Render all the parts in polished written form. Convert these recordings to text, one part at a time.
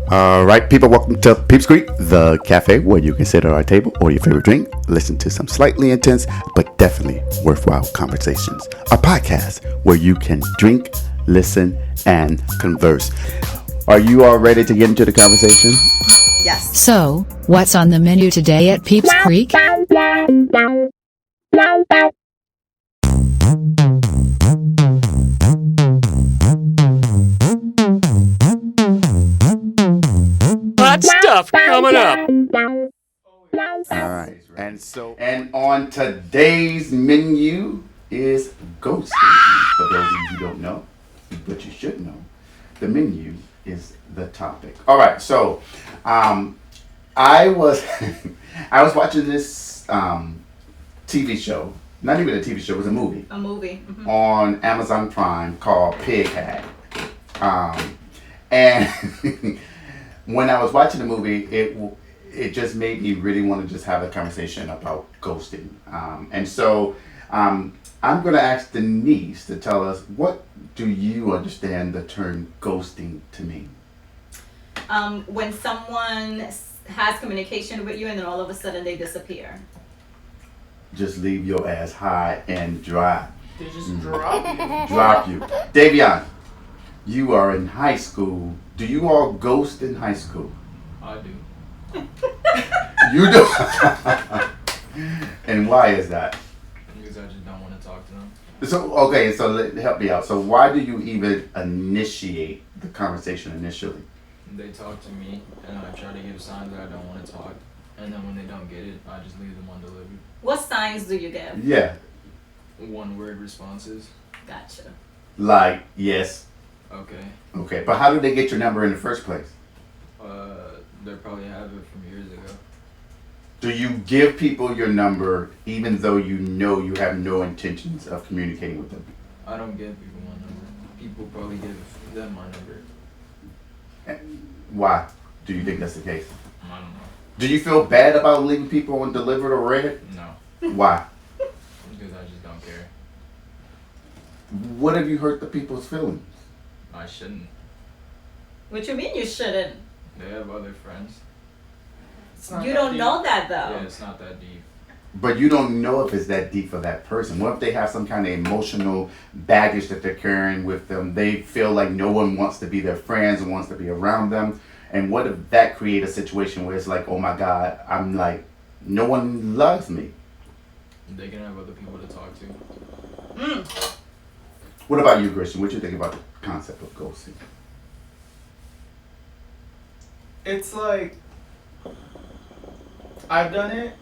All right, people, welcome to Peeps Creek, the cafe where you can sit at our table or your favorite drink, listen to some slightly intense but definitely worthwhile conversations. A podcast where you can drink, listen, and converse. Are you all ready to get into the conversation? Yes. So, what's on the menu today at Peeps Creek? Hot stuff coming up. All right, and on today's menu is ghosting. For those of you who don't know, but you should know, the menu is the topic. All right, so I was I was watching this TV show. Not even a TV show, it was a movie. A movie. Mm-hmm. On Amazon Prime called Pig Hag. And when I was watching the movie, it just made me really want to just have a conversation about ghosting. And so I'm going to ask Denise to tell us, what do you understand the term ghosting to mean? When someone has communication with you and then all of a sudden they disappear. Just leave your ass high and dry. They just drop you. Drop you. Davion, you are in high school. Do you all ghost in high school? I do. You do? And why is that? Because I just don't want to talk to them. So help me out. So why do you even initiate the conversation initially? They talk to me, and I try to give signs that I don't want to talk. And then when they don't get it, I just leave them undelivered. What signs do you give? Yeah. One-word responses. Gotcha. Like, yes. Okay. Okay, but how did they get your number in the first place? They probably have it from years ago. Do you give people your number even though you know you have no intentions of communicating with them? I don't give people my number. People probably give them my number. Why do you think that's the case? I don't know. Do you feel bad about leaving people undelivered or read? No. Why? Because I just don't care. What have you hurt the people's feelings? I shouldn't. What you mean you shouldn't? They have other friends. You don't know that though. Yeah, it's not that deep. But you don't know if it's that deep for that person. What if they have some kind of emotional baggage that they're carrying with them? They feel like no one wants to be their friends and wants to be around them. And what if that create a situation where it's like, oh my God, I'm like, no one loves me. They can have other people to talk to. What about you, Christian? What do you think about the concept of ghosting? It's like, I've done it.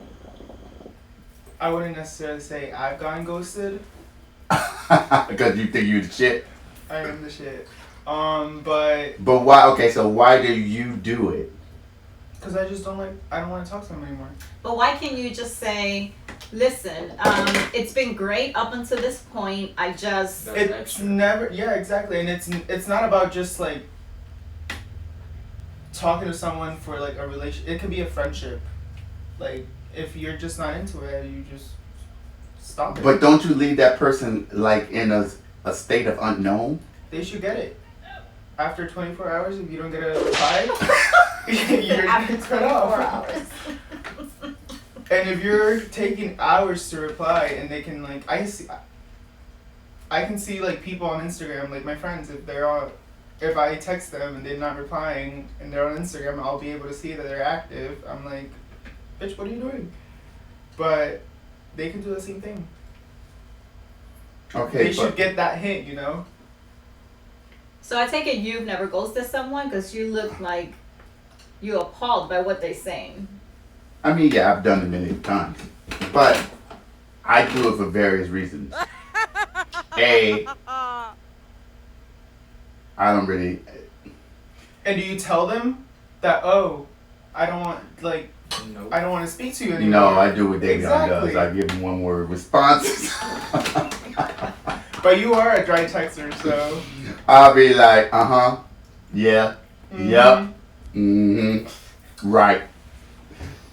I wouldn't necessarily say I've gotten ghosted. Because you think you're the shit? I am the shit. But why? Okay, so why do you do it? Because I don't want to talk to them anymore. But why can't you just say, listen, it's been great up until this point. It's never, yeah, exactly. And it's not about just like talking to someone for like a relation. It could be a friendship. Like, if you're just not into it, you just stop it. But don't you leave that person like in a state of unknown? They should get it. After 24 hours, if you don't get a reply, you're After cut 24 off. hours. And if you're taking hours to reply, and they can like, I can see like people on Instagram, like my friends, if I text them and they're not replying and they're on Instagram, I'll be able to see that they're active. I'm like, bitch, what are you doing? But they can do the same thing. Okay, they should get that hint, you know? So I take it you've never ghosted someone because you look like you're appalled by what they're saying. I mean, yeah, I've done it many times. But I do it for various reasons. A, I don't really... And do you tell them that, oh, I don't want, like, Nope. I don't want to speak to you anymore? No, I do what Davion Exactly. does. I give him one word responses. But you are a dry texter, so... I'll be like, yeah, Mm-hmm. yep, right,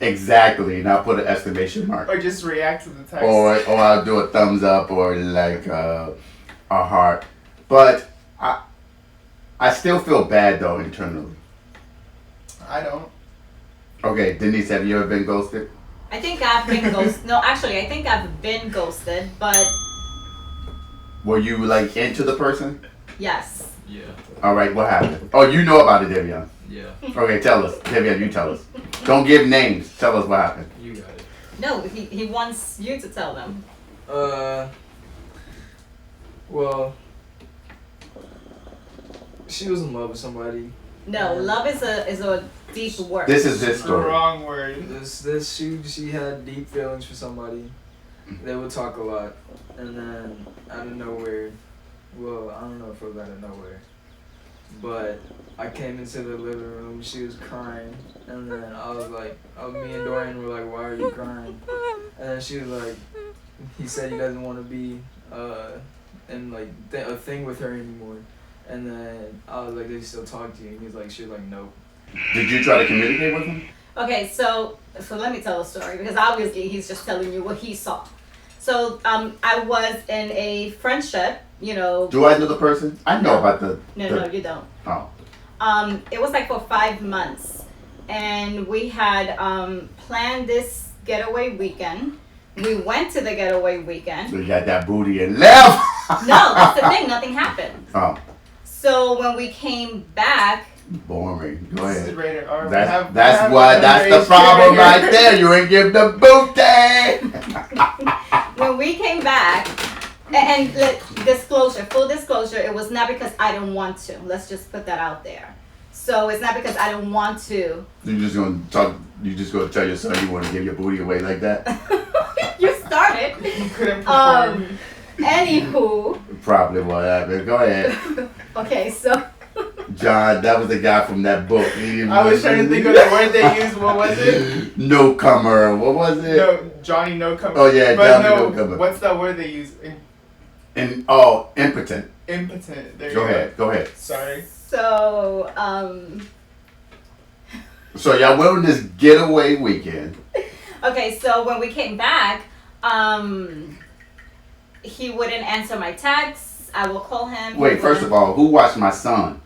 exactly, and I'll put an exclamation mark. Or just react to the text. Or I'll do a thumbs up or like a heart. But I still feel bad though internally. I don't. Okay, Denise, have you ever been ghosted? I think I've been ghosted. No, actually, I think I've been ghosted, but Were you like into the person? yes. Yeah. All right, what happened? Oh, you know about it, Devion. Yeah. Okay, tell us. Devion, you tell us. Don't give names. Tell us what happened. You got it. No, he wants you to tell them. Well, she was in love with somebody. No, love is a deep word. This is his The story. wrong word. She had deep feelings for somebody. They would talk a lot, and then out of nowhere, well, I don't know if it was out of nowhere, but I came into the living room. She was crying, and then I was like, me and Dorian were like, "Why are you crying?" And then she was like, "He said he doesn't want to be in like a thing with her anymore." And then I was like, "Does he still talk to you?" And he's like, "She was like, nope." Did you try to communicate with him? Okay, so let me tell a story because obviously he's just telling you what he saw. So I was in a friendship, you know. Do I know the person? I know about the. No, you don't. Oh. It was like for 5 months, and we had planned this getaway weekend. We went to the getaway weekend. So you got that booty and left. No, that's the thing. Nothing happened. Oh, So when we came back, boring. Go This is ahead. rated R. That's That's the problem right there. You ain't give the booty. when we came back, and full disclosure, it was not because I don't want to. Let's just put that out there. So it's not because I don't want to. You just gonna talk? You just gonna tell your son you want to give your booty away like that? You started. You couldn't perform. Anywho. Probably what happened. Go ahead, Okay, so. John. That was the guy from that book. I was trying to think of the word they used. What was it? No comer. What was it? No, Johnny No Comer. Oh, yeah, but Johnny no, No Comer. What's that word they use? And impotent. Impotent. There Go you ahead. Go ahead. Sorry. So, So y'all went on this getaway weekend. okay, so when we came back, he wouldn't answer my texts. I will call him. Wait, first of all, who watched my son?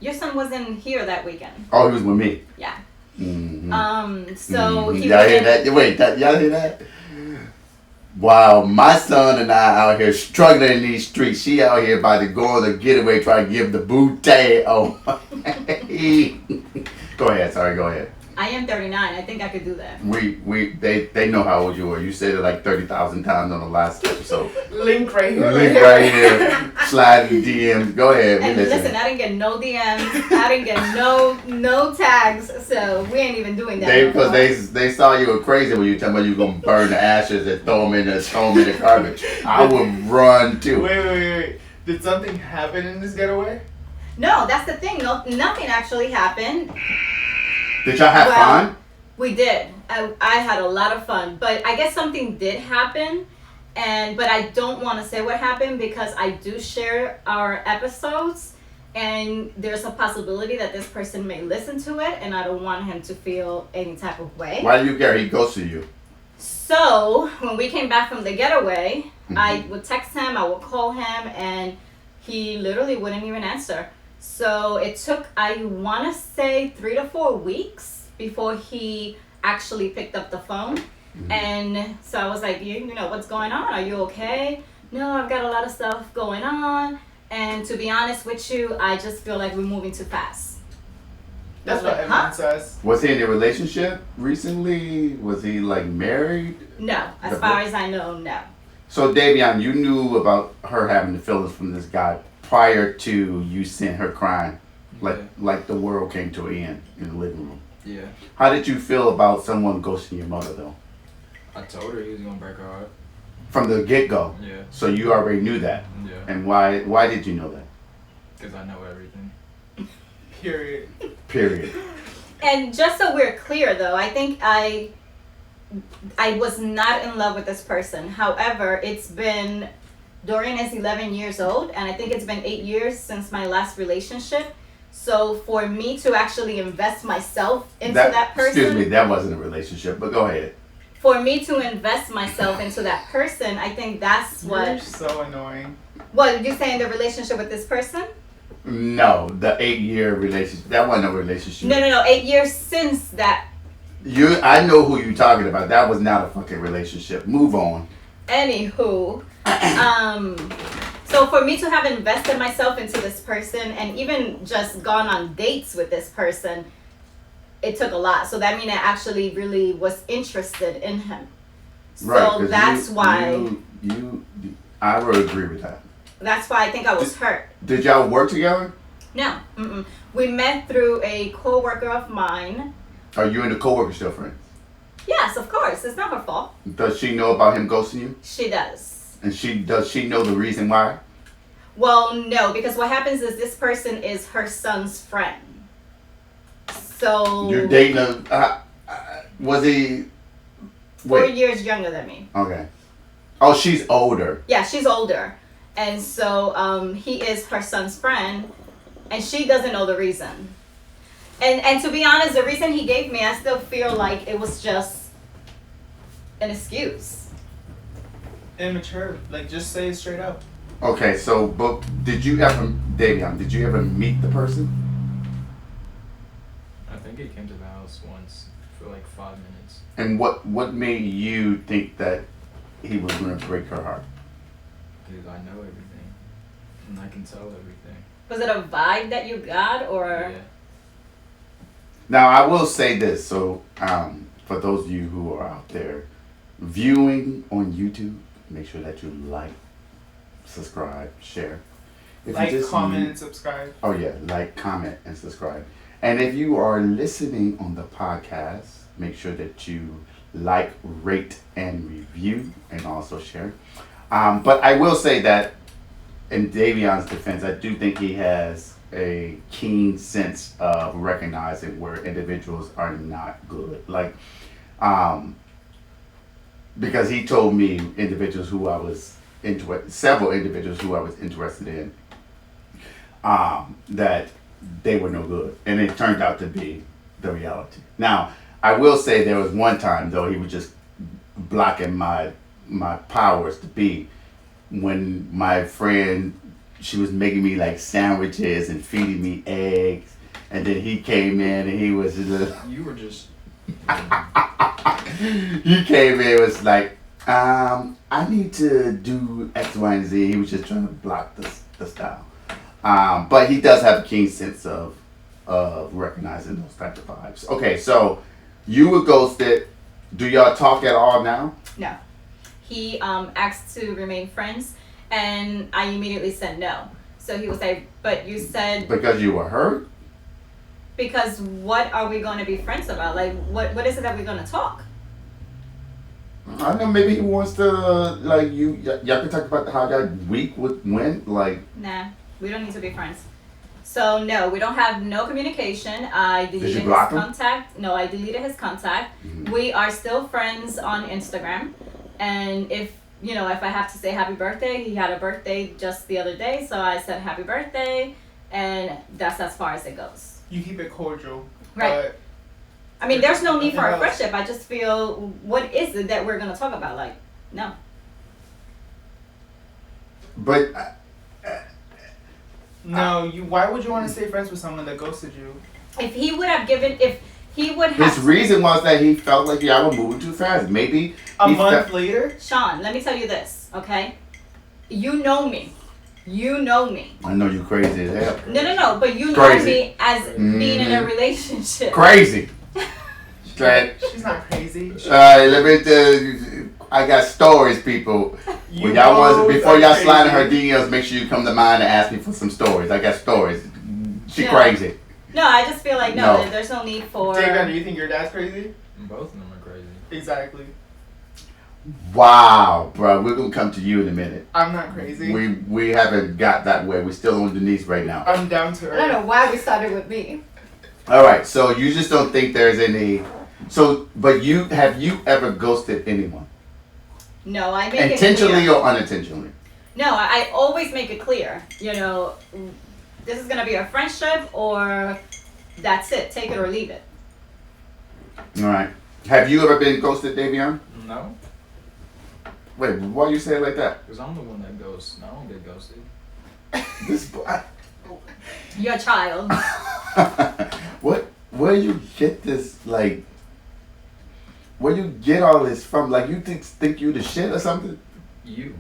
Your son wasn't here that weekend. Oh, he was with me. Yeah. Mm-hmm. So he y'all hear wouldn't. that? Wait, y'all hear that? Wow, my son and I out here struggling in these streets. She out here about to go on the getaway, trying to give the booty. Oh, go ahead. Sorry, go ahead. I am 39. I think I could do that. They know how old you were. You said it like 30,000 times on the last episode. Link right here. Link right here. Slide in DMs. Go ahead. We And listen, I didn't get no DMs. I didn't get no tags. So we ain't even doing that. Because they saw you were crazy when you told me you were gonna burn the ashes and throw them in the garbage. I would run too. Wait. Did something happen in this getaway? No, that's the thing. No, nothing actually happened. Did y'all have fun? We did. I had a lot of fun, but I guess something did happen, but I don't want to say what happened because I do share our episodes, and there's a possibility that this person may listen to it, and I don't want him to feel any type of way. Why do you care? He ghosted you. So when we came back from the getaway, Mhm. I would text him, I would call him, and he literally wouldn't even answer. So it took, I want to say, 3 to 4 weeks before he actually picked up the phone. Mhm. And so I was like, you know, what's going on? Are you okay? No, I've got a lot of stuff going on. And to be honest with you, I just feel like we're moving too fast. That's I was what like, everyone huh? says. Was he in a relationship recently? Was he like married? No, as The far book- as I know, no. So Davion, you knew about her having the feelings from this guy prior to you seeing her crying, like the world came to an end in the living room. Yeah. How did you feel about someone ghosting your mother though? I told her he was gonna break her heart. From the get-go. Yeah. So you already knew that. Yeah. And why did you know that? Because I know everything. Period. Period. And just so we're clear though, I think I was not in love with this person. However, it's been, Dorian is 11 years old, and I think it's been 8 years since my last relationship. So for me to actually invest myself into that person, Excuse me, that wasn't a relationship, but go ahead. for me to invest myself into that person, I think that's You're what. so annoying. What did you say in the relationship with this person? No, the 8-year relationship. That wasn't a relationship. No. 8 years since that. I know who you're talking about. That was not a fucking relationship. Move on. Anywho, so for me to have invested myself into this person and even just gone on dates with this person, it took a lot. So that means I actually really was interested in him. Right, So that's why. I would agree with that. That's why I think I was hurt. Did y'all work together? No. Mm-mm. We met through a co-worker of mine. Are you and the coworker still friends? Yes, of course. It's not her fault. Does she know about him ghosting you? She does. And does she know the reason why? Well, no, because what happens is this person is her son's friend. So You're dating was he? 4 years younger than me. Okay. Oh, she's older. Yeah, she's older. And so he is her son's friend, and she doesn't know the reason. And to be honest, the reason he gave me, I still feel like it was just an excuse. Immature. Like, just say it straight out. Okay, so, but Davion, did you ever meet the person? I think he came to the house once for like 5 minutes. And what made you think that he was going to break her heart? Because I know everything. And I can tell everything. Was it a vibe that you got, or? Yeah. Now, I will say this. So, for those of you who are out there viewing on YouTube, make sure that you like, subscribe, share. If Like, you just comment, and subscribe. Oh yeah, like, comment, and subscribe. And if you are listening on the podcast, make sure that you like, rate, and review, and also share. But I will say that in Davion's defense, I do think he has a keen sense of recognizing where individuals are not good. Like, because he told me individuals who I was several individuals who I was interested in, that they were no good, and it turned out to be the reality. Now, I will say there was one time though he was just blocking my powers to be when my friend, she was making me like sandwiches and feeding me eggs, and then he came in and he was just You were just. he came in and was like, I need to do X, Y, and Z. He was just trying to block the style. But he does have a keen sense of recognizing those types of vibes. Okay, so you were ghosted. Do y'all talk at all now? No. He asked to remain friends, and I immediately said no. So he was like, but you said... Because you were hurt? Because what are we going to be friends about? Like, what is it that we're going to talk? I don't know, maybe he wants to, like, y'all can talk about how that week went, like... Nah, we don't need to be friends. So, no, we don't have no communication. I deleted Did you his block him? contact. No, I deleted his contact. Mm-hmm. We are still friends on Instagram. And if I have to say happy birthday, he had a birthday just the other day. So I said happy birthday. And that's as far as it goes. You keep it cordial. Right. But I mean, there's no need for a Nothing else. friendship. I just feel, what is it that we're going to talk about? Like, no. But... no, why would you want to stay friends with someone that ghosted you? If he would have his reason was that he felt like y'all were moving too fast. Maybe A month later? Sean, let me tell you this, okay? You know me. You know me. I know you crazy as hell. No, but you know Crazy. me as being in a relationship. Crazy. Right. She's not crazy. Let me tell you, I got stories, people. When y'all before y'all slide in her DMs, make sure you come to mine and ask me for some stories. I got stories. She Yeah. crazy. No, I just feel like, No. there's no need for... David, do you think your dad's crazy? Both of them are crazy. Exactly. Wow, bro. We're gonna come to you in a minute. I'm not crazy. We haven't got that way. We're still on Denise right now. I'm down to I don't earth. know why we started with me. All right. So you just don't think there's any. So, but have you ever ghosted anyone? No, I make it Intentionally clear. or unintentionally? No, I always make it clear. This is going to be a friendship, or that's it. Take it or leave it. All right. Have you ever been ghosted, Davion? No, Wait, why you say it like that? because I'm the one that ghosts. I don't get ghosted. This boy, Your child. Where you get this, like, where you get all this from? Like, you think you the shit or something? You.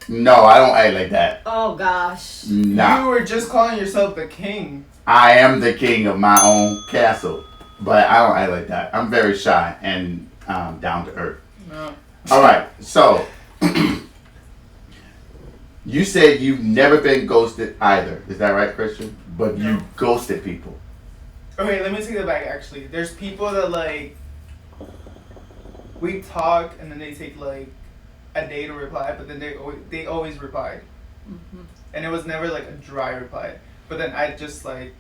No, I don't act like that. Oh gosh. Nah. You were just calling yourself the king. I am the king of my own castle, but I don't act like that. I'm very shy and down to earth. No. All right, so you said you've never been ghosted either. Is that right, Christian? But you No. ghosted people. Okay, let me take that back. Actually, there's people that like we talk and then they take like a day to reply, but then they always replied, and it was never like a dry reply. But then I just like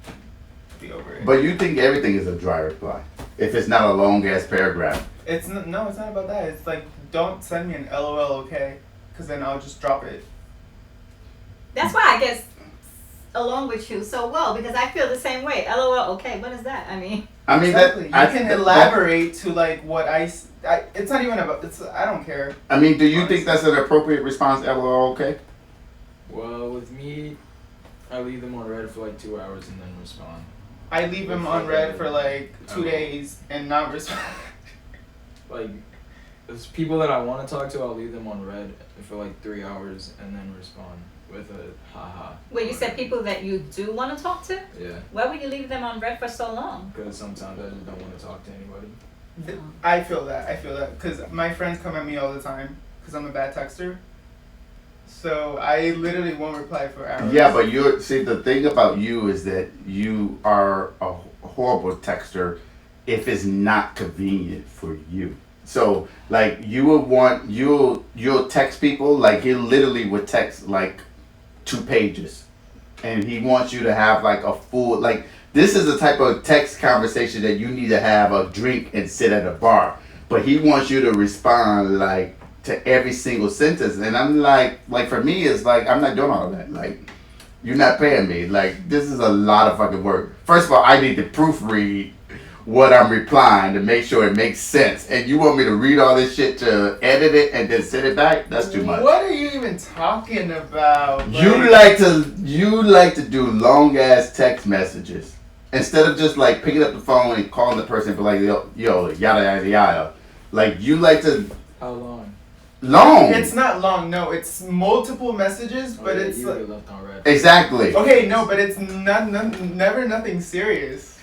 be over it. But you think everything is a dry reply if it's not a long ass paragraph. It's no, it's not about that. It's like don't send me an LOL, okay? Because then I'll just drop it. That's why I guess along with you so well, because I feel the same way. LOL, okay, what is that? I mean, Exactly. that You can elaborate to like what it's not even about. I don't care. I mean, do you think that's an appropriate response? LOL, okay. Well, with me, I leave them on red for like 2 hours and then respond. I leave him on red for like 2 days and not respond. Like, there's people that I want to talk to, I'll leave them on red for like 3 hours and then respond with a haha. when you said people that you do want to talk to, Yeah, why would you leave them on red for so long? because sometimes I just don't want to talk to anybody. I feel that because my friends come at me all the time because I'm a bad texter. So I literally won't reply for hours. Yeah, but the thing about you is that you are a horrible texter if it's not convenient for you. So like you'll text people, like he literally would text like 2 pages, and he wants you to have like a full, like, this is the type of text conversation that you need to have a drink and sit at a bar, but he wants you to respond like to every single sentence. And I'm like for me, it's like, I'm not doing all of that. Like, you're not paying me. Like, this is a lot of fucking work. First of all, I need to proofread what I'm replying to make sure it makes sense. And you want me to read all this shit to edit it and then send it back? That's too much. What are you even talking about? You like to do long ass text messages instead of just like picking up the phone and calling the person for like yo yada yada yada. Like, you like to How long? long. It's not long. No, it's multiple messages, but yeah, it's you like, get left on red. Exactly. okay, no, but it's never nothing serious.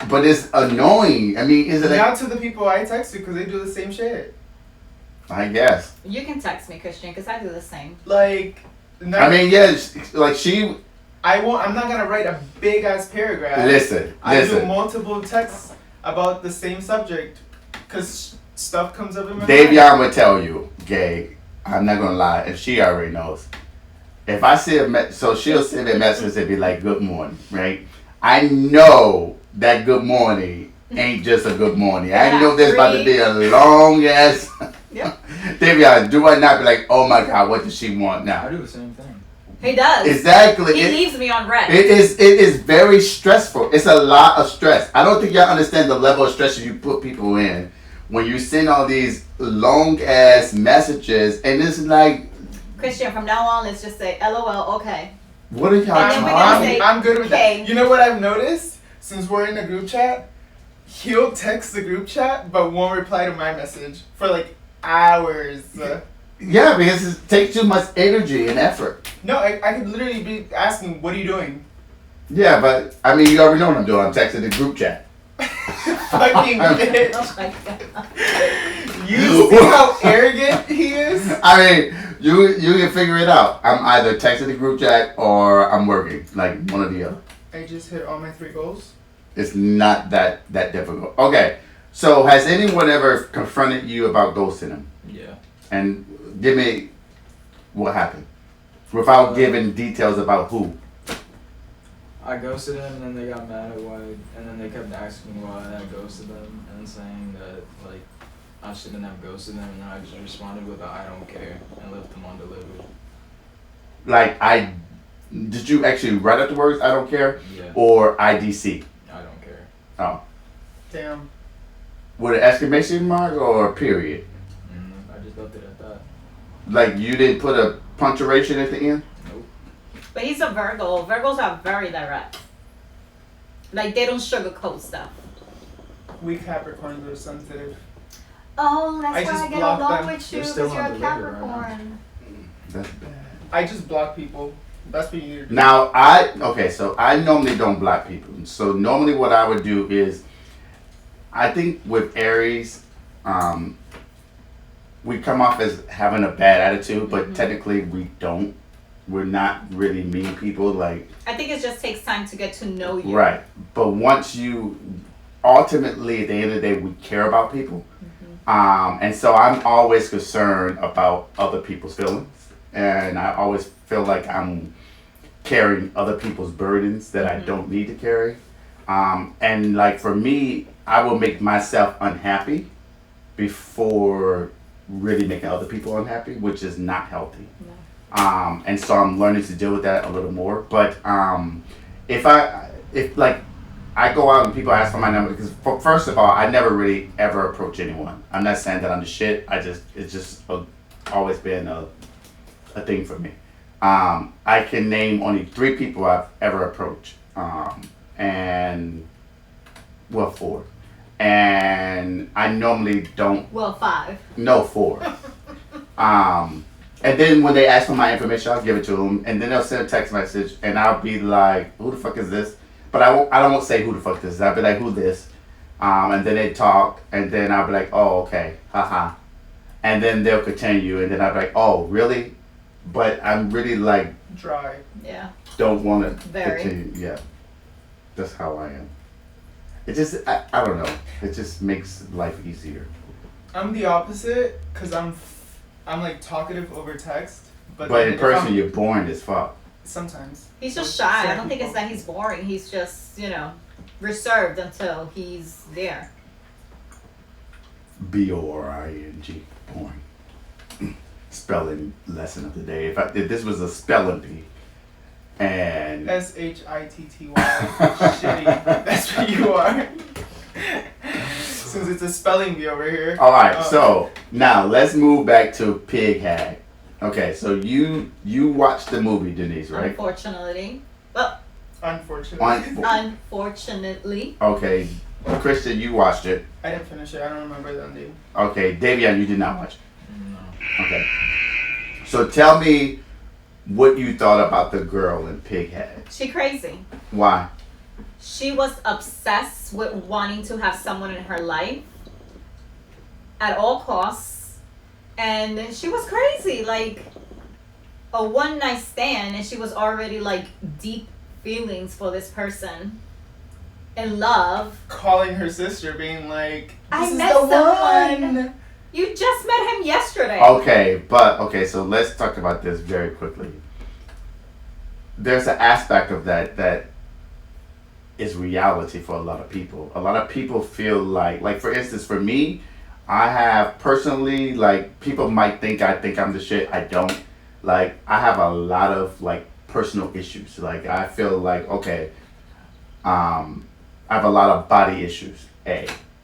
But it's annoying. I mean, is it? Not to the people I text to because they do the same shit. I guess. You can text me, Christian, because I do the same. Like, I mean, yeah, like she. I'm not gonna write a big ass paragraph. Listen. I do multiple texts about the same subject because stuff comes up in my mind. Davion would tell you, gay. I'm not gonna lie, and she already knows. If I see so she'll send a message and be like, "Good morning," right? I know that good morning ain't just a good morning. I know there's about to be a long ass. Yep. Davion, do I not be like, "Oh my God, what does she want now?" I do the same thing. He does. Exactly. He leaves me on red. It is very stressful. It's a lot of stress. I don't think y'all understand the level of stress you put people in when you send all these long ass messages, and it's like, Christian, from now on, let's just say LOL, okay. what are y'all And then we're gonna say, I'm good with okay. that. You know what I've noticed? Since we're in the group chat, he'll text the group chat but won't reply to my message for like hours. Yeah, because it takes too much energy and effort. No, I could literally be asking, what are you doing? Yeah, but I mean, you already know what I'm doing. I'm texting the group chat. Fucking bitch. Oh my God. You see how arrogant he is? I mean, you can figure it out. I'm either texting the group chat or I'm working, like one or the other. I just hit all my 3 goals. It's not that difficult. Okay, so has anyone ever confronted you about ghosting them? Yeah. And give me what happened without giving details about who. I ghosted them, and then they got mad at why, and then they kept asking why I ghosted them, and saying that like I shouldn't have ghosted them, and then I just responded with a I don't care and left them undelivered. Like, did you actually write out the words "I don't care" Yeah. or IDC? I don't care. Oh, Damn. with an exclamation mark or a period? I just left it at that. Like, you didn't put a punctuation at the end? Nope. But he's a Virgo. Virgos are very direct. Like, they don't sugarcoat stuff. We Capricorns are sensitive. Oh, that's I why just I get block along them. with you, They're because still you're on a the liver right now. Capricorn. That's bad. I just block people. That's what you need to do. Now, so I normally don't block people. So normally what I would do is, I think with Aries, we come off as having a bad attitude, but technically we don't. We're not really mean people. Like, I think it just takes time to get to know you. right. But once ultimately at the end of the day, we care about people. And so I'm always concerned about other people's feelings. And I always feel like I'm carrying other people's burdens that I don't need to carry. And like for me, I will make myself unhappy before really making other people unhappy, which is not healthy. And so I'm learning to deal with that a little more. But if I go out and people ask for my number, because first of all, I never really ever approach anyone. I'm not saying that I'm the shit. It's just always been a thing for me. I can name only 3 people I've ever approached, and 4. And I normally don't. Well, 5. No, 4. And then when they ask for my information, I'll give it to them, and then they'll send a text message, and I'll be like, "Who the fuck is this?" But I don't say who the fuck this is. I'll be like, "Who this?" And then they talk, and then I'll be like, "Oh, okay, haha," and then they'll continue, and then I'll be like, "Oh, really?" But I'm really like Dry. Yeah. don't want to Very. continue. Yeah, that's how I am. It just I don't know. It just makes life easier. I'm the opposite, cause I'm like talkative over text. But But then in if person, I'm- you're boring as fuck. Sometimes. He's just Some shy. I don't think people. it's that he's boring. He's just, reserved until he's there. BORING, boring. Spelling lesson of the day. If this was a spelling bee, and SHITTY. Shitty. That's what you are. Since it's a spelling bee over here. all right. So now let's move back to Pig Hag. Okay, so you watched the movie, Denise, right? Unfortunately. Well, Unfortunately. unfortunately. Okay, Christian, you watched it. I didn't finish it. I don't remember the ending. Okay, Davian, you did not watch it. No. Okay. So tell me what you thought about the girl in Pig Hag. She crazy. Why? She was obsessed with wanting to have someone in her life at all costs. And she was crazy. Like, a one night stand, and she was already like deep feelings for this person. In love. Calling her sister, being like, I "This is met the someone." one." You just met him yesterday. Okay, so let's talk about this very quickly. There's an aspect of that is reality for a lot of people. A lot of people feel like for instance, for me, I have personally, like, people might think I'm the shit. I don't. Like, I have a lot of like personal issues. Like, I feel like, okay, I have a lot of body issues.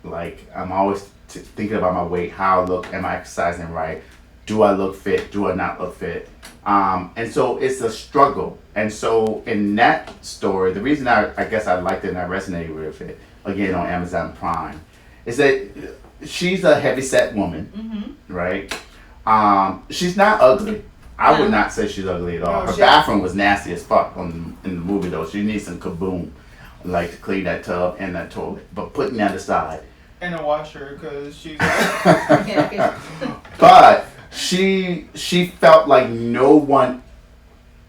Like, I'm always thinking about my weight, how I look, am I exercising right? Do I look fit? Do I not look fit? And so it's a struggle. And so in that story, the reason I guess I liked it and I resonated with it, again on Amazon Prime, is that she's a heavyset woman, right? She's not ugly. I would not say she's ugly at all. No, Her bathroom was nasty as fuck in the movie though. She needs some kaboom, like to clean that tub and that toilet. But putting that aside, And a washer, because she's. Yeah. but she felt like no one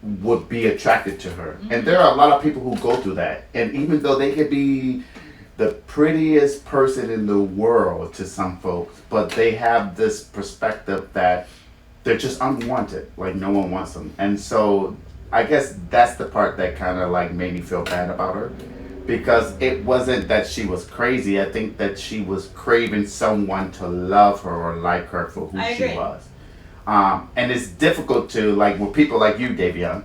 would be attracted to her. And there are a lot of people who go through that. And even though they could be the prettiest person in the world to some folks, but they have this perspective that they're just unwanted, like no one wants them. And so I guess that's the part that kind of like made me feel bad about her, because it wasn't that she was crazy. I think that she was craving someone to love her or like her for who I she agree. was. And it's difficult to, like, with people like you, Davion,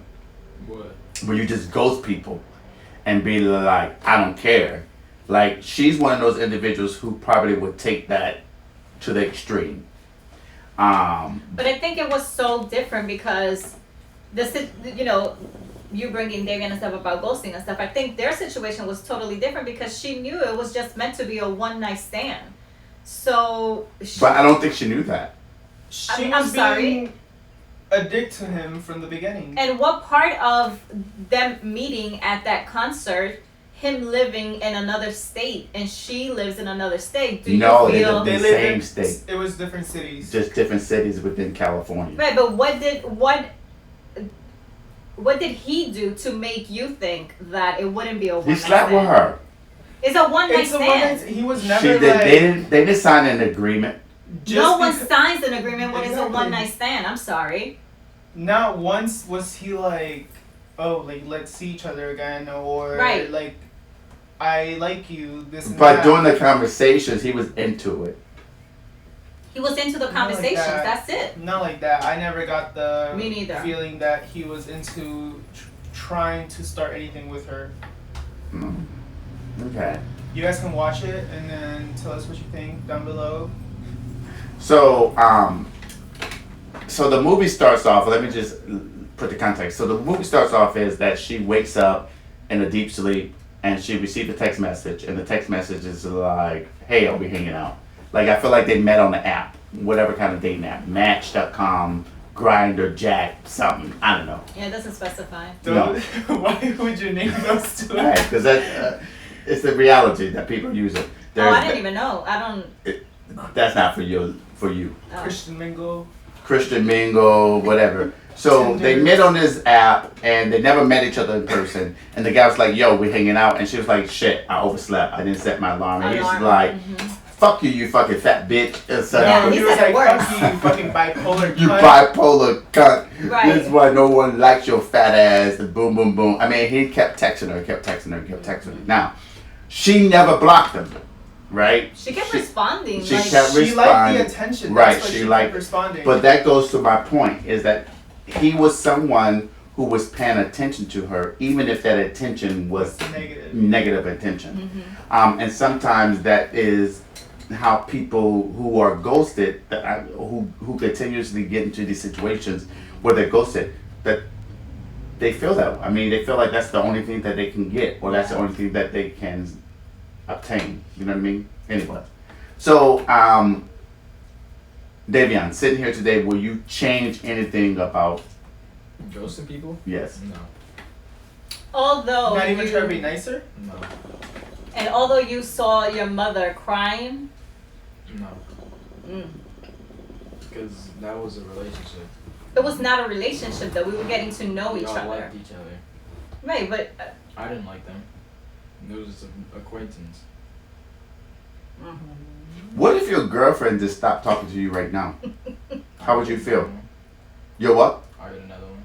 What? where you just ghost people and be like, I don't care. Like, she's one of those individuals who probably would take that to the extreme. But I think it was so different because you bringing Davian and stuff about ghosting and stuff, I think their situation was totally different because she knew it was just meant to be a one night stand. So. But I don't think she knew that. She I'm was sorry. being a dick to him from the beginning. And what part of them meeting at that concert, him living in another state and she lives in another state, do No, you they feel? lived in the lived same in- state. It was different cities. Just different cities within California. Right, but what did he do to make you think that it wouldn't be a one He night slept stand? with her. It's a one night It's a one night. stand. He was She never did, like. they didn't sign an agreement. just No one because- signs an agreement when it's a Exactly. one night stand. I'm sorry. Not once was he like, oh, like let's see each other again, or Right. like, I like you. This and But that. during the conversations, he was into it. He was into the Not like conversations. that. That's it. Not like that. I never got the Me neither. feeling that he was into trying to start anything with her. Mm. Okay. You guys can watch it and then tell us what you think down below. So, so the movie starts off. Let me just put the context. So the movie starts off is that she wakes up in a deep sleep and she received a text message, and the text message is like, "Hey, I'll be hanging out." Like, I feel like they met on the app, whatever kind of dating app, Match.com, Grinder, Jack, something. I don't know. Yeah, it doesn't specify. No. Why would you name those two? Right? Because that it's the reality that people use it. Oh, I didn't even know. I don't. That's not for you. For you. Oh. Christian Mingle. Christian Mingle, whatever. So Tinder. they met on this app and they never met each other in person. And the guy was like, "Yo, we're hanging out," and she was like, "Shit, I overslept. I didn't set my alarm." And he was Alarm. like, Mhm. "Fuck you, you fucking fat bitch." And so Yeah, he he was said it like, worse. "Fuck you, you fucking bipolar you cunt." bipolar cunt. Right. This is why no one likes your fat ass. And boom, boom, boom. I mean, he kept texting her, kept texting her, kept texting her. Now, she never blocked him, right? She kept responding. she like, kept She liked responding. the attention. Right, That's why she she liked kept responding. But that goes to my point, is that he was someone who was paying attention to her, even if that attention was Negative. negative attention. And sometimes that is how people who are ghosted, who continuously get into these situations where they're ghosted, that they feel that. I mean, they feel like that's the only thing that they can get, or that's the only thing that they can obtain. You know what I mean? Anyway, so Davion, sitting here today, will you change anything about? Ghosting people? Yes. No. although Not even you, try to be nicer. No. and although you saw your mother crying, No. mm, Because that was a relationship. it was not a relationship though. We were getting to know each Y'all other. liked each other. Right, but I didn't like them. It was just an acquaintance. What if your girlfriend just stopped talking to you right now? How would you feel? You're what? I did another one.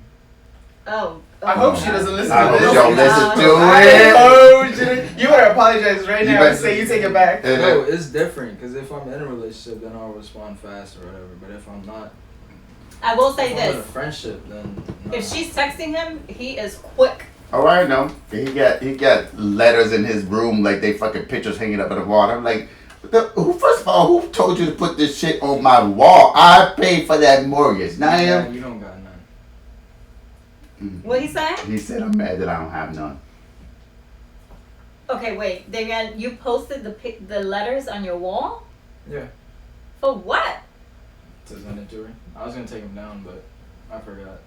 oh. I hope she doesn't listen I to hope this. she don't listen to I it. hope she didn't- You better apologize right You now better- and say you take it back. No, it's different. Because if I'm in a relationship, then I'll respond fast or whatever. But if I'm not, I will say if I'm in a this: friendship, then no. if she's texting him, he is quick. Oh, I know. He got letters in his room like they fucking pictures hanging up on the wall. I'm like, first of all, who told you to put this shit on my wall? I paid for that mortgage. Now Yeah, him. you don't got none. What he said? He said, "I'm mad that I don't have none." Okay, wait, Davian, you posted the letters on your wall Yeah. for what? To send it to her. I was gonna take them down, but I forgot.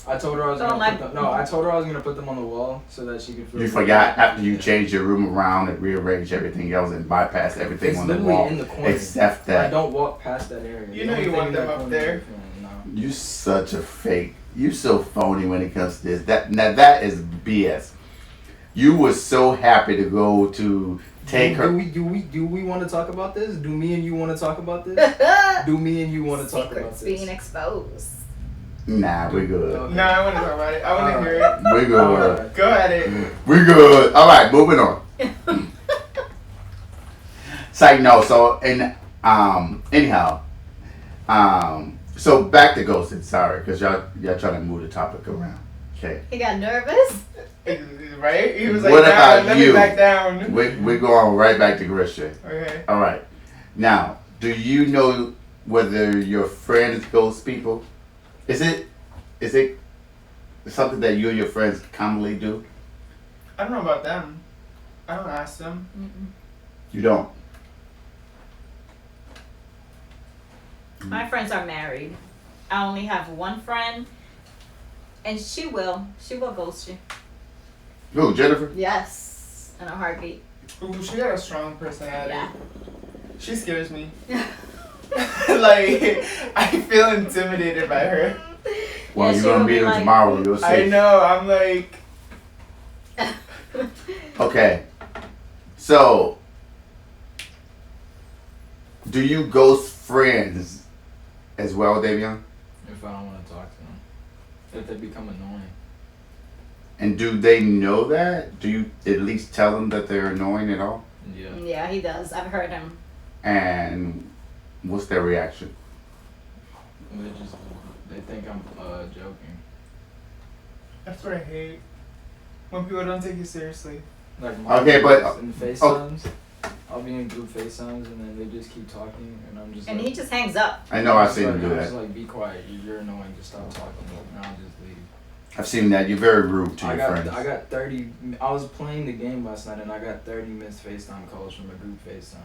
I told her I was Oh, gonna my- put them. No, I told her I was gonna put them on the wall so that she could feel. You better. forgot after you changed your room around and rearranged everything else and bypassed everything It's on the literally wall in the corner. except I that. don't walk past that area. You The know only you thing want in them that up corner is there. my phone. No. You such a fake. You so phony when it comes to this. That is BS. You were so happy to go to take her. Do we want to talk about this? Do me and you want to talk about this? Do me and you want to talk about Secrets this? being exposed. Nah, we're good. Okay. No, I want to talk about it. I want to hear it. We're good. Alright. Go at it. We're good. All right, moving on. It's like no. So anyhow, so back to ghosting. Sorry, because y'all trying to move the topic around. Okay. He got nervous. Right? He was like, What nah, about let you? me back down. We're going right back to Christian. Okay. All right. Now, do you know whether your friends ghost people? Is it something that you and your friends commonly do? I don't know about them. I don't ask them. You don't. My friends are married. I only have one friend, and she will ghost you. Who, Jennifer? Yes, in a heartbeat. Ooh, she got a strong personality. Yeah. She scares me. Like, I feel intimidated by her. Well, Yeah, you're she gonna will meet be him like- tomorrow. You'll see. I know. I'm like, Okay. So, do you ghost friends as well, Davion? If I don't want to talk to them, if they become annoying. And do they know that? Do you at least tell them that they're annoying at all? Yeah. Yeah, he does. I've heard him. And what's their reaction? They think I'm joking. that's what I hate. When people don't take you seriously. Like my Okay, but- in FaceTimes, I'll be in group FaceTimes and then they just keep talking and I'm just And like, he just hangs up. I know I've just seen like, them do I'm just that. like, be quiet, you're annoying, just stop talking, and I'll just leave. I've seen that. You're very rude to I your got friends. I got 30. I was playing the game last night and I got 30 missed FaceTime calls from a group FaceTime.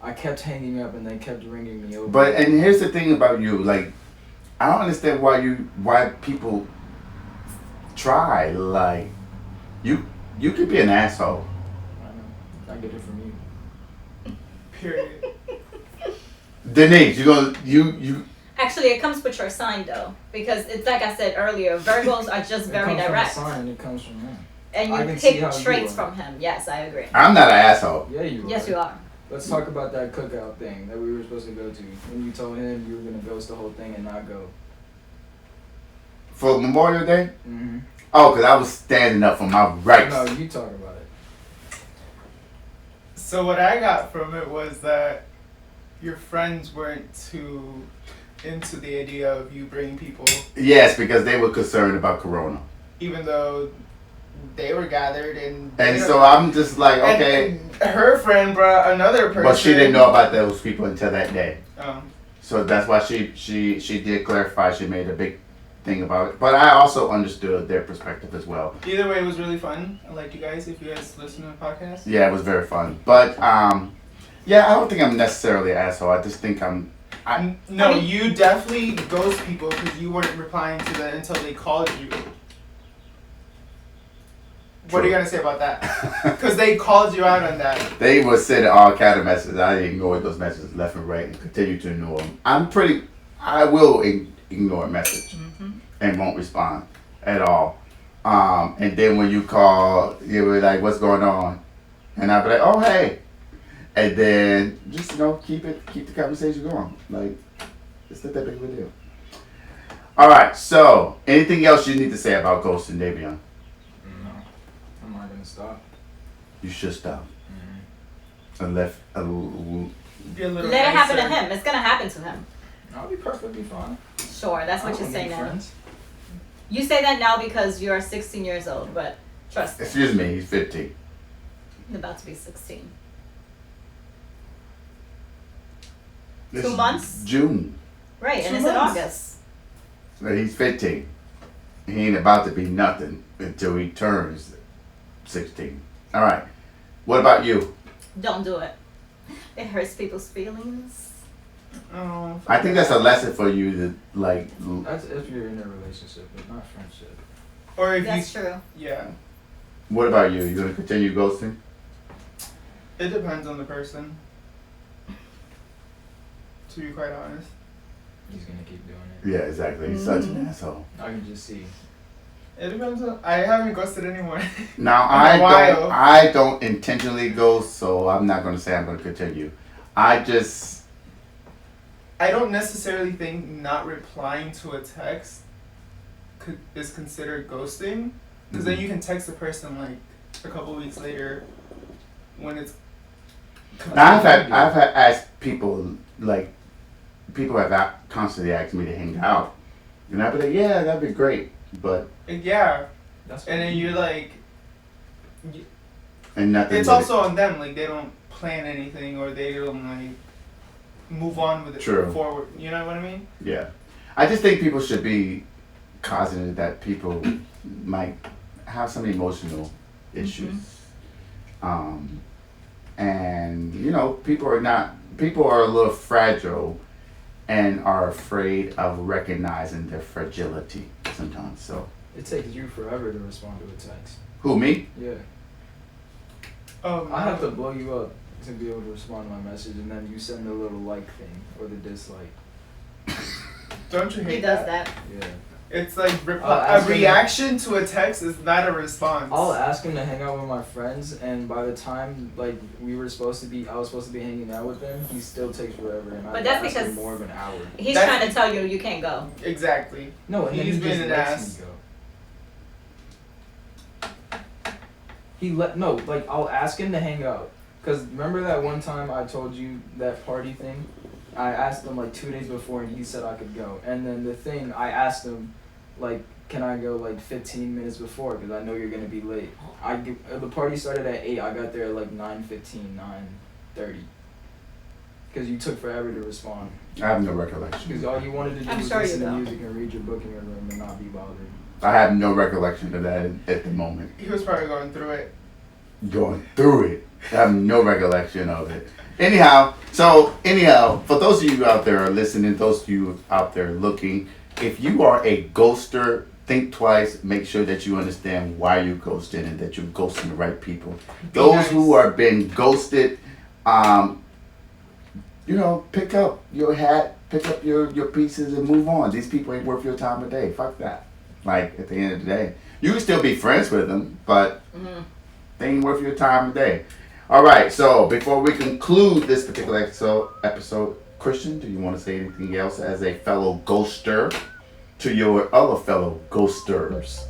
I kept hanging up and they kept ringing me over. But and here's the thing about you, like, I don't understand why people try. Like, you could be an asshole. I know. I get it from you. Period. Denise, you Actually, it comes with your sign though, because it's like I said earlier, Virgos are just very it comes direct, from a sign. It comes from him. and I you can see pick how you traits are. from him. Yes, I agree. I'm not an asshole. Yeah, you. Yes, are. you are. Let's talk about that cookout thing that we were supposed to go to. When you told him you were gonna ghost the whole thing and not go. For Memorial Day? Mm-hmm. Oh, because I was standing up for my rights. No, you talk about it. So what I got from it was that your friends weren't too into the idea of you bringing people, Yes, because they were concerned about Corona. even though they were gathered and. they And don't- so I'm just like, and- okay. and her friend brought another person. But she didn't know about those people until that day. Oh. So that's why she did clarify. She made a big thing about it. But I also understood their perspective as well. Either way, it was really fun. I liked you guys. If you guys listen to the podcast. Yeah, it was very fun. But yeah, I don't think I'm necessarily an asshole. I just think No, I mean- you definitely ghost people because you weren't replying to that until they called you. What are you True. gonna say about that? Because they called you out on that. They were sending all kind of messages. I ignored those messages left and right and continue to ignore them. I will ignore a message and won't respond at all. And then when you call, you were like, "What's going on?" And I'd be like, "Oh, hey," and then just keep the conversation going. Like, it's not that big of a deal. All right. So, anything else you need to say about ghosting, Davion? No, I'm not gonna stop. You should stop. Mm-hmm. Unless Be a little Let it happen to nicer. him. It's gonna happen to him. I'll be perfectly fine. Sure, that's what I you don't say need now. friends. You say that now because you're 16 years old, but trust me, excuse me, he's 15. you're about to be 16. This 2 is months? June. Right, 2 and it's in months. August. So he's 15. He ain't about to be nothing until he turns 16. All right. What about you? Don't do it. It hurts people's feelings. Oh, I think that's a lesson for you to like. That's if you're in a relationship, but not friendship. or if That's you. true. Yeah. What about you? You gonna continue ghosting? It depends on the person. To be quite honest. He's gonna keep doing it. Yeah, exactly. He's such an asshole. I can just see. It depends on. I haven't ghosted anyone. Now In a while. I don't intentionally ghost, so I'm not gonna say I'm gonna continue. I just I don't necessarily think not replying to a text is considered ghosting, because then you can text the person like a couple weeks later when it's. now I've had asked people like people have constantly asked me to hang out, and I'd be like, yeah, that'd be great, but Yeah, That's and then you're like, and nothing. it's but also on them. Like they don't plan anything or they don't like move on with it True. forward. You know what I mean? Yeah, I just think people should be causing it that people might have some emotional issues. And you know, people are a little fragile and are afraid of recognizing their fragility sometimes. So It takes you forever to respond to a text. who, me? Yeah. I have to blow you up to be able to respond to my message, and then you send the little like thing or the dislike. Don't you hate He does that. Yeah. It's like I'll a ask him- reaction to a text is not a response. I'll ask him to hang out with my friends, and by the time like I was supposed to be hanging out with them, he still takes forever, and But I that's ask him because- more of an hour. He's That's- trying to tell you you can't go. Exactly. No, and then He's he been just an lets ass. me go. I'll ask him to hang out. Cause remember that one time I told you that party thing? I asked him like 2 days before, and he said I could go. And then the thing, I asked him, like, can I go like 15 minutes before? Cause I know you're gonna be late. The party started at 8. I got there at like 9:15, 9:30. Cause you took forever to respond. I have no recollection. Cause all you wanted to do I'm was sure you listen to don't. music and read your book in your room and not be bothered. I have no recollection of that at the moment. He was probably going through it. Going through it. I have no recollection of it. Anyhow, for those of you out there are listening, those of you out there looking, if you are a ghoster, think twice. Make sure that you understand why you're ghosting and that you're ghosting the right people. Those nice. who are being ghosted, pick up your hat, pick up your pieces and move on. These people ain't worth your time of day. Fuck that. Like, at the end of the day, you can still be friends with them, but they ain't worth your time of day. All right, so before we conclude this particular episode, Christian, do you want to say anything else as a fellow ghoster to your other fellow ghosters?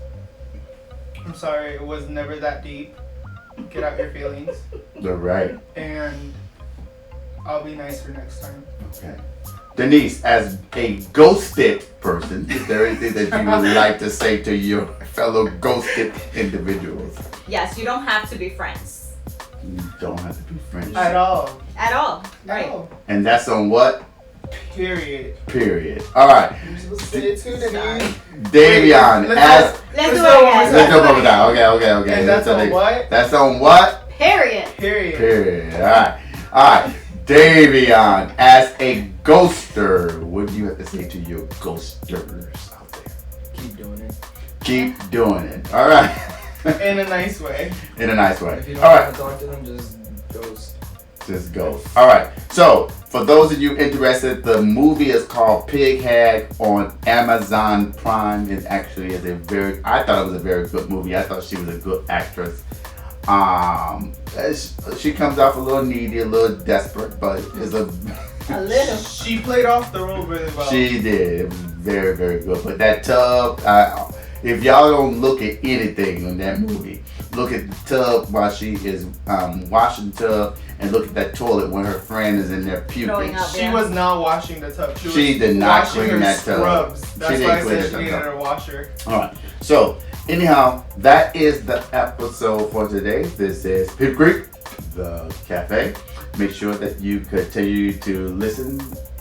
I'm sorry, it was never that deep. Get out your feelings. All right. And I'll be nicer next time. Okay. Denise, as a ghosted person, is there anything that you would like to say to your fellow ghosted individuals? Yes, you don't have to be friends. You don't have to be friends. At all. At all. At Right. all. And that's on what? Period. Period. All right. You're supposed to say it too, Denise. Davion, Let's as... go. Let's do go it one more again. time. Let's go over that. Okay. And that's on what? That's on what? Period. Period. Period. All right. Davion, as a ghoster, what do you have to say to your ghosters out there? Keep doing it. Keep doing it. All right. In a nice way. In a nice way. If you don't All want right. to talk to them, just ghost. Just go. All right. So, for those of you interested, the movie is called Pig Hag on Amazon Prime. It actually is I thought it was a very good movie. I thought she was a good actress. She comes off a little needy, a little desperate, but is a little. She played off the role really well. She did. It was very, very good. But that tub, if y'all don't look at anything in that movie, look at the tub while she is washing the tub, and look at that toilet when her friend is in there puking. Throwing up. She was not washing the tub. She did not washing clean her that tub. scrubs. She That's didn't why I clean said that she needed tub. her washer. Alright, so anyhow, that is the episode for today. This is Pip Creek, the cafe. Make sure that you continue to listen,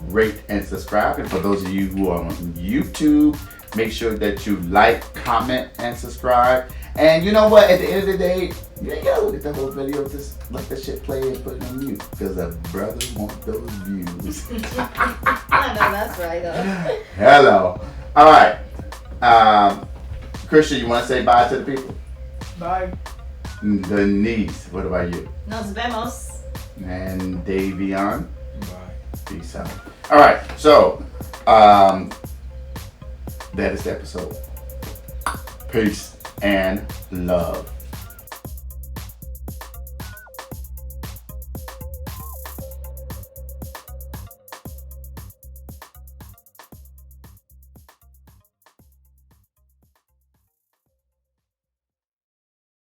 rate, and subscribe. And for those of you who are on YouTube, make sure that you like, comment, and subscribe. And you know what? At the end of the day, you ain't gotta look at the whole video. Just let the shit play and put it on mute. Because a brother wants those views. I know that's right though. Hello. Alright. Christian, you want to say bye to the people? Bye. Denise, what about you? Nos vemos. And Davion, Bye. peace out. Alright, so, that is the episode. Peace and love.